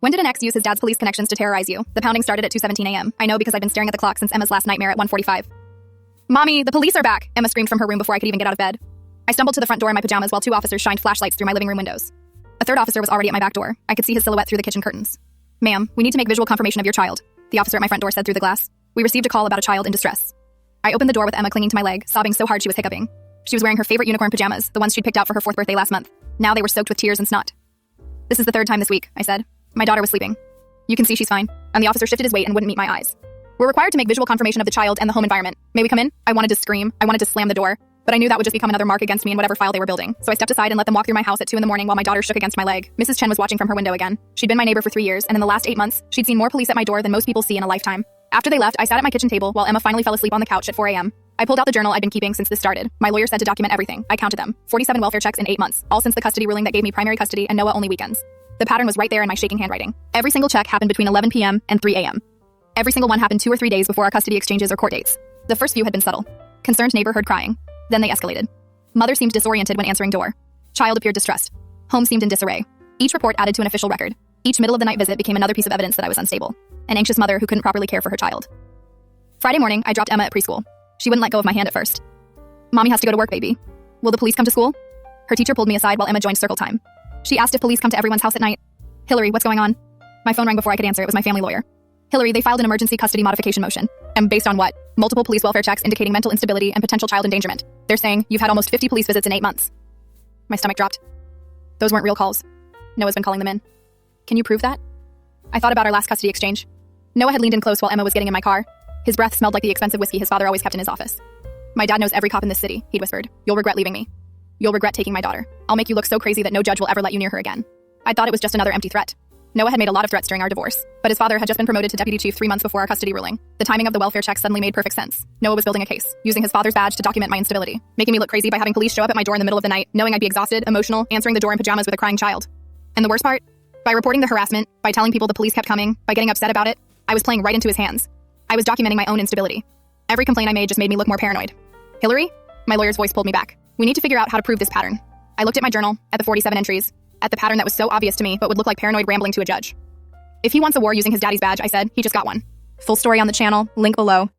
When did an ex use his dad's police connections to terrorize you? The pounding started at 2:17 a.m. I know because I've been staring at the clock since Emma's last nightmare at 1:45. Mommy, the police are back! Emma screamed from her room before I could even get out of bed. I stumbled to the front door in my pajamas while 2 officers shined flashlights through my living room windows. A third officer was already at my back door. I could see his silhouette through the kitchen curtains. Ma'am, we need to make visual confirmation of your child, the officer at my front door said through the glass. We received a call about a child in distress. I opened the door with Emma clinging to my leg, sobbing so hard she was hiccuping. She was wearing her favorite unicorn pajamas, the ones she'd picked out for her 4th birthday last month. Now they were soaked with tears and snot. This is the 3rd time this week, I said. My daughter was sleeping. You can see she's fine. And the officer shifted his weight and wouldn't meet my eyes. We're required to make visual confirmation of the child and the home environment. May we come in? I wanted to scream. I wanted to slam the door. But I knew that would just become another mark against me in whatever file they were building. So I stepped aside and let them walk through my house at 2 in the morning while my daughter shook against my leg. Mrs. Chen was watching from her window again. She'd been my neighbor for 3 years, and in the last 8 months, she'd seen more police at my door than most people see in a lifetime. After they left, I sat at my kitchen table while Emma finally fell asleep on the couch at 4 a.m. I pulled out the journal I'd been keeping since this started. My lawyer said to document everything. I counted them. 47 welfare checks in 8 months, all since the custody ruling that gave me primary custody and Noah only weekends. The pattern was right there in my shaking handwriting. Every single check happened between 11 p.m. and 3 a.m. Every single one happened 2 or 3 days before our custody exchanges or court dates. The first few had been subtle. Concerned neighbor heard crying. Then they escalated. Mother seemed disoriented when answering door. Child appeared distressed. Home seemed in disarray. Each report added to an official record. Each middle-of-the-night visit became another piece of evidence that I was unstable. An anxious mother who couldn't properly care for her child. Friday morning, I dropped Emma at preschool. She wouldn't let go of my hand at first. Mommy has to go to work, baby. Will the police come to school? Her teacher pulled me aside while Emma joined circle time. She asked if police come to everyone's house at night. Hillary, what's going on? My phone rang before I could answer. It was my family lawyer. Hillary, they filed an emergency custody modification motion. And based on what? Multiple police welfare checks indicating mental instability and potential child endangerment. They're saying you've had almost 50 police visits in 8 months. My stomach dropped. Those weren't real calls. Noah's been calling them in. Can you prove that? I thought about our last custody exchange. Noah had leaned in close while Emma was getting in my car. His breath smelled like the expensive whiskey his father always kept in his office. My dad knows every cop in this city, he'd whispered. You'll regret leaving me. You'll regret taking my daughter. I'll make you look so crazy that no judge will ever let you near her again. I thought it was just another empty threat. Noah had made a lot of threats during our divorce, but his father had just been promoted to deputy chief 3 months before our custody ruling. The timing of the welfare check suddenly made perfect sense. Noah was building a case, using his father's badge to document my instability, making me look crazy by having police show up at my door in the middle of the night, knowing I'd be exhausted, emotional, answering the door in pajamas with a crying child. And the worst part? By reporting the harassment, by telling people the police kept coming, by getting upset about it, I was playing right into his hands. I was documenting my own instability. Every complaint I made just made me look more paranoid. Hillary? My lawyer's voice pulled me back. We need to figure out how to prove this pattern. I looked at my journal, at the 47 entries, at the pattern that was so obvious to me but would look like paranoid rambling to a judge. If he wants a war using his daddy's badge, I said, he just got one. Full story on the channel, link below.